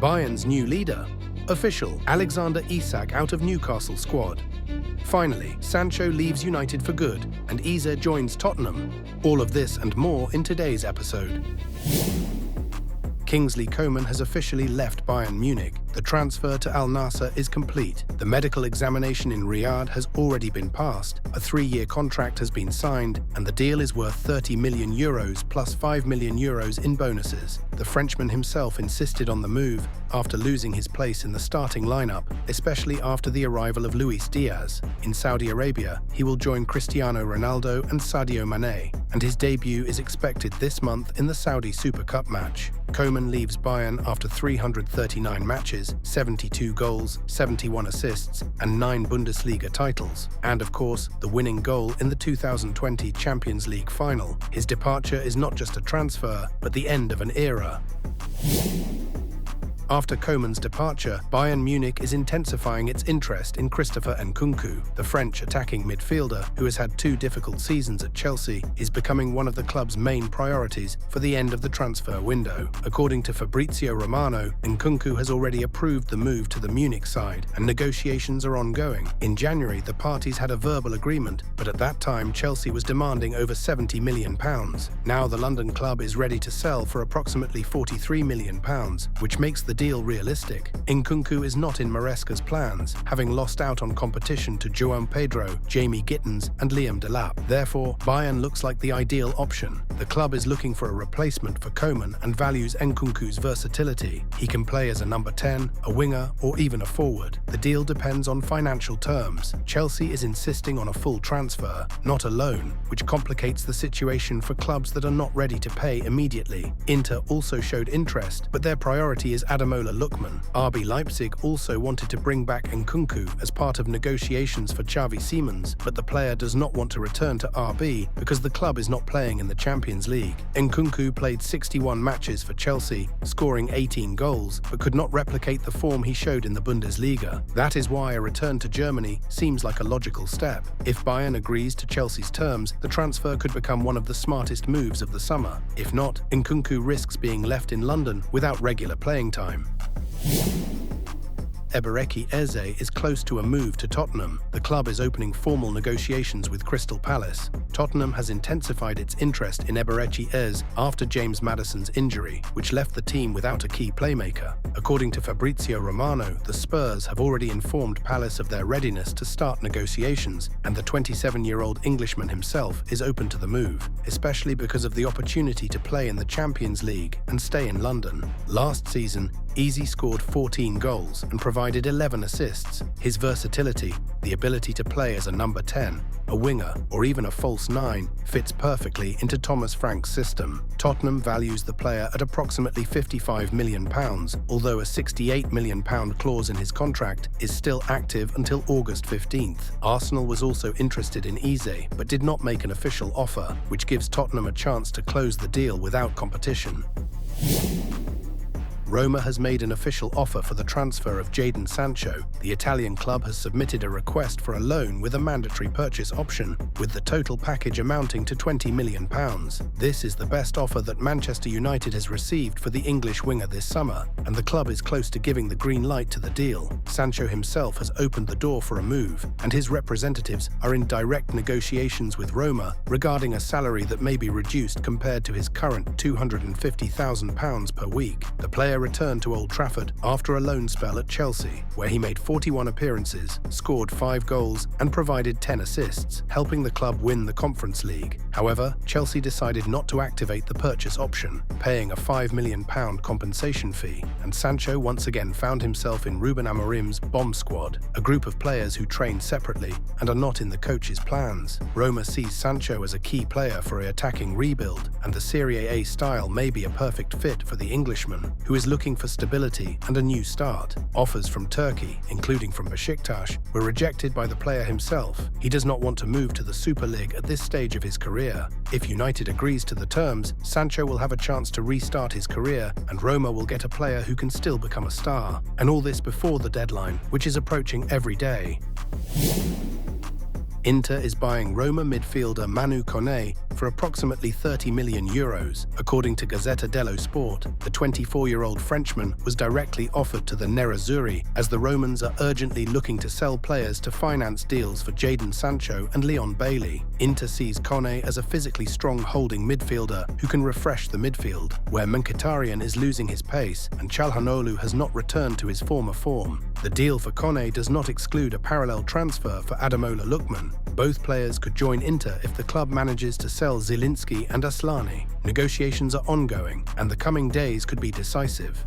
Bayern's new leader. Official, Alexander Isak out of Newcastle squad. Finally, Sancho leaves United for good, and Isak joins Tottenham. All of this and more in today's episode. Kingsley Coman has officially left Bayern Munich. The transfer to Al-Nassr is complete. The medical examination in Riyadh has already been passed. A 3-year contract has been signed, and the deal is worth €30 million plus €5 million in bonuses. The Frenchman himself insisted on the move after losing his place in the starting lineup, especially after the arrival of Luis Diaz. In Saudi Arabia, he will join Cristiano Ronaldo and Sadio Mane, and his debut is expected this month in the Saudi Super Cup match. Coman leaves Bayern after 339 matches, 72 goals, 71 assists, and 9 Bundesliga titles. And of course, the winning goal in the 2020 Champions League final. His departure is not just a transfer, but the end of an era. After Coman's departure, Bayern Munich is intensifying its interest in Christopher Nkunku. The French attacking midfielder, who has had 2 difficult seasons at Chelsea, is becoming one of the club's main priorities for the end of the transfer window. According to Fabrizio Romano, Nkunku has already approved the move to the Munich side, and negotiations are ongoing. In January, the parties had a verbal agreement, but at that time Chelsea was demanding over £70 million. Now the London club is ready to sell for approximately £43 million, which makes the deal realistic. Nkunku is not in Maresca's plans, having lost out on competition to João Pedro, Jamie Gittens and Liam Delap. Therefore, Bayern looks like the ideal option. The club is looking for a replacement for Coman and values Nkunku's versatility. He can play as a number 10, a winger or even a forward. The deal depends on financial terms. Chelsea is insisting on a full transfer, not a loan, which complicates the situation for clubs that are not ready to pay immediately. Inter also showed interest, but their priority is Ademola Lookman. RB Leipzig also wanted to bring back Nkunku as part of negotiations for Xavi Simons, but the player does not want to return to RB because the club is not playing in the Champions League. Nkunku played 61 matches for Chelsea, scoring 18 goals, but could not replicate the form he showed in the Bundesliga. That is why a return to Germany seems like a logical step. If Bayern agrees to Chelsea's terms, the transfer could become one of the smartest moves of the summer. If not, Nkunku risks being left in London without regular playing time. Ebereki Eze is close to a move to Tottenham. The club is opening formal negotiations with Crystal Palace. Tottenham has intensified its interest in Ebereki Eze after James Maddison's injury, which left the team without a key playmaker. According to Fabrizio Romano, the Spurs have already informed Palace of their readiness to start negotiations, and the 27-year-old Englishman himself is open to the move, especially because of the opportunity to play in the Champions League and stay in London. Last season, Eze scored 14 goals and provided 11 assists. His versatility, the ability to play as a number 10, a winger, or even a false 9, fits perfectly into Thomas Frank's system. Tottenham values the player at approximately £55 million, although a £68 million clause in his contract is still active until August 15th. Arsenal was also interested in Eze, but did not make an official offer, which gives Tottenham a chance to close the deal without competition. Roma has made an official offer for the transfer of Jadon Sancho. The Italian club has submitted a request for a loan with a mandatory purchase option, with the total package amounting to £20 million. This is the best offer that Manchester United has received for the English winger this summer, and the club is close to giving the green light to the deal. Sancho himself has opened the door for a move, and his representatives are in direct negotiations with Roma regarding a salary that may be reduced compared to his current £250,000 per week. The player returned to Old Trafford after a loan spell at Chelsea, where he made 41 appearances, scored 5 goals and provided 10 assists, helping the club win the Conference League. However, Chelsea decided not to activate the purchase option, paying a £5 million compensation fee, and Sancho once again found himself in Ruben Amorim's bomb squad, a group of players who train separately and are not in the coach's plans. Roma sees Sancho as a key player for an attacking rebuild, and the Serie A style may be a perfect fit for the Englishman, who is looking for stability and a new start. Offers from Turkey, including from Besiktas, were rejected by the player himself. He does not want to move to the Super League at this stage of his career. If United agrees to the terms, Sancho will have a chance to restart his career, and Roma will get a player who can still become a star. And all this before the deadline, which is approaching every day. Inter is buying Roma midfielder Manu Koné for approximately €30 million. According to Gazzetta dello Sport, the 24-year-old Frenchman was directly offered to the Nerazzurri, as the Romans are urgently looking to sell players to finance deals for Jadon Sancho and Leon Bailey. Inter sees Koné as a physically strong holding midfielder who can refresh the midfield, where Mkhitaryan is losing his pace and Çalhanoğlu has not returned to his former form. The deal for Koné does not exclude a parallel transfer for Ademola Lookman. Both players could join Inter if the club manages to sell Zielinski and Aslani. Negotiations are ongoing, and the coming days could be decisive.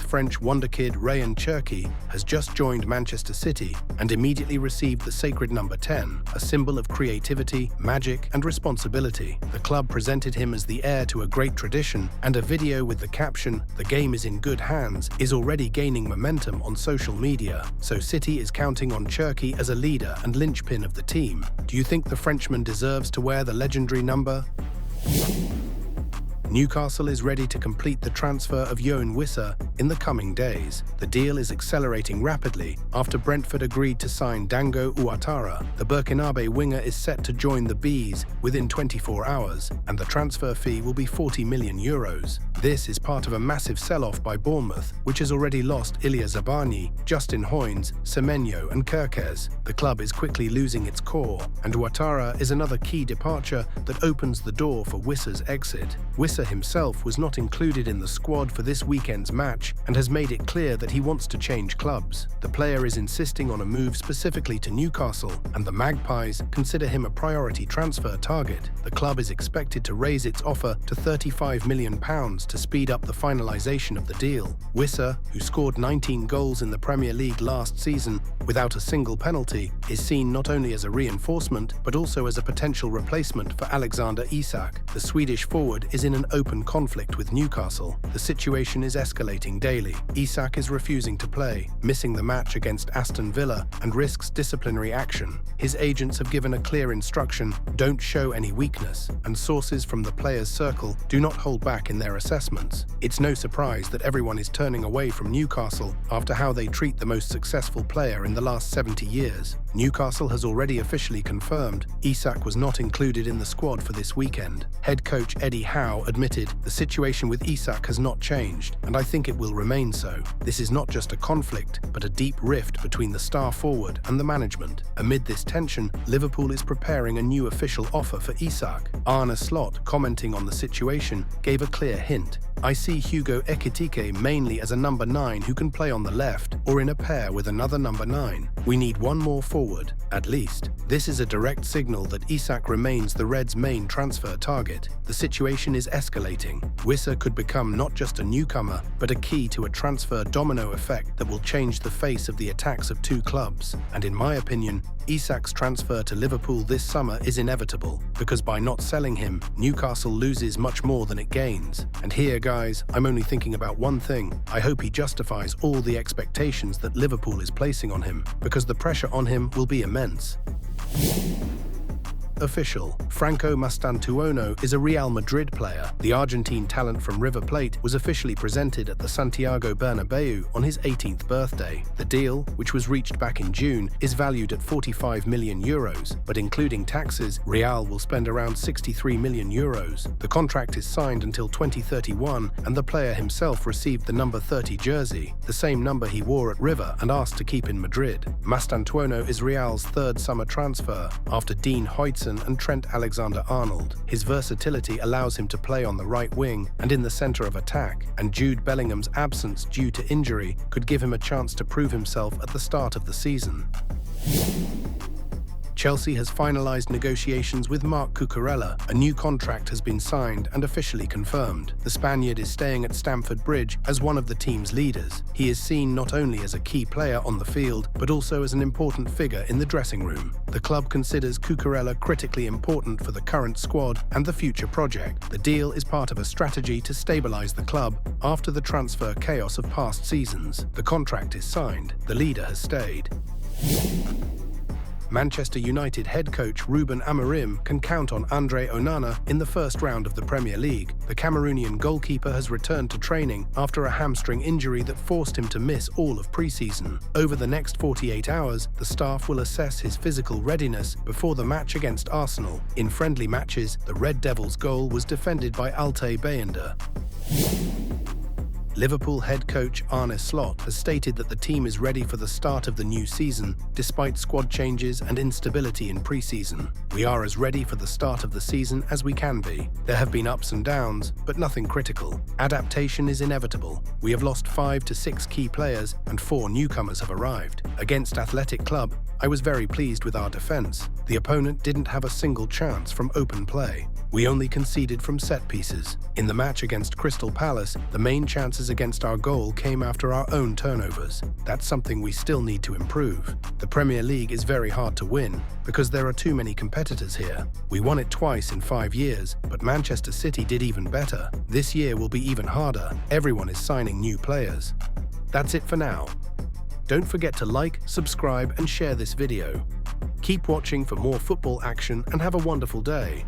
French wonderkid Rayyan Cherki has just joined Manchester City and immediately received the sacred number 10, a symbol of creativity, magic, and responsibility. The club presented him as the heir to a great tradition, and a video with the caption, "The game is in good hands," is already gaining momentum on social media. So City is counting on Cherki as a leader and linchpin of the team. Do you think the Frenchman deserves to wear the legendary number? Newcastle is ready to complete the transfer of Yoane Wissa in the coming days. The deal is accelerating rapidly after Brentford agreed to sign Dango Ouattara. The Burkinabe winger is set to join the Bees within 24 hours, and the transfer fee will be €40 million. This is part of a massive sell-off by Bournemouth, which has already lost Ilya Zabani, Justin Hoynes, Semenyo and Kerkez. The club is quickly losing its core, and Ouattara is another key departure that opens the door for Wissa's exit. Wissa himself was not included in the squad for this weekend's match and has made it clear that he wants to change clubs. The player is insisting on a move specifically to Newcastle, and the Magpies consider him a priority transfer target. The club is expected to raise its offer to £35 million to speed up the finalisation of the deal. Wissa, who scored 19 goals in the Premier League last season without a single penalty, is seen not only as a reinforcement but also as a potential replacement for Alexander Isak. The Swedish forward is in an open conflict with Newcastle. The situation is escalating daily. Isak is refusing to play, missing the match against Aston Villa, and risks disciplinary action. His agents have given a clear instruction: don't show any weakness, and sources from the players' circle do not hold back in their assessments. It's no surprise that everyone is turning away from Newcastle after how they treat the most successful player in the last 70 years. Newcastle has already officially confirmed Isak was not included in the squad for this weekend. Head coach Eddie Howe admitted, "The situation with Isak has not changed, and I think it will remain so. This is not just a conflict, but a deep rift between the star forward and the management." Amid this tension, Liverpool is preparing a new official offer for Isak. Arne, commenting on the situation, gave a clear hint: "I see Hugo Ekitike mainly as a number 9 who can play on the left or in a pair with another number 9. We need one more forward, at least." This is a direct signal that Isak remains the Reds' main transfer target. The situation is escalating. Wissa could become not just a newcomer, but a key to a transfer domino effect that will change the face of the attacks of two clubs. And in my opinion, Isak's transfer to Liverpool this summer is inevitable, because by not selling him, Newcastle loses much more than it gains. And here, guys, I'm only thinking about one thing: I hope he justifies all the expectations that Liverpool is placing on him, because the pressure on him will be immense. Official: Franco Mastantuono is a Real Madrid player. The Argentine talent from River Plate was officially presented at the Santiago Bernabeu on his 18th birthday. The deal, which was reached back in June, is valued at €45 million, but including taxes, Real will spend around €63 million. The contract is signed until 2031, and the player himself received the number 30 jersey, the same number he wore at River and asked to keep in Madrid. Mastantuono is Real's third summer transfer, after Dean Huijsen and Trent Alexander-Arnold. His versatility allows him to play on the right wing and in the center of attack, and Jude Bellingham's absence due to injury could give him a chance to prove himself at the start of the season. Chelsea has finalised negotiations with Marc Cucurella. A new contract has been signed and officially confirmed. The Spaniard is staying at Stamford Bridge as one of the team's leaders. He is seen not only as a key player on the field, but also as an important figure in the dressing room. The club considers Cucurella critically important for the current squad and the future project. The deal is part of a strategy to stabilise the club after the transfer chaos of past seasons. The contract is signed. The leader has stayed. Manchester United head coach Ruben Amorim can count on Andre Onana in the first round of the Premier League. The Cameroonian goalkeeper has returned to training after a hamstring injury that forced him to miss all of pre-season. Over the next 48 hours, the staff will assess his physical readiness before the match against Arsenal. In friendly matches, the Red Devils' goal was defended by Bayern. Liverpool head coach Arne has stated that the team is ready for the start of the new season, despite squad changes and instability in pre-season. "We are as ready for the start of the season as we can be. There have been ups and downs, but nothing critical. Adaptation is inevitable. We have lost 5 to 6 key players and 4 newcomers have arrived. Against Athletic Club, I was very pleased with our defense. The opponent didn't have a single chance from open play. We only conceded from set pieces. In the match against Crystal Palace, the main chances against our goal came after our own turnovers. That's something we still need to improve. The Premier League is very hard to win because there are too many competitors here. We won it twice in 5 years, but Manchester City did even better. This year will be even harder. Everyone is signing new players." That's it for now. Don't forget to like, subscribe, and share this video. Keep watching for more football action and have a wonderful day.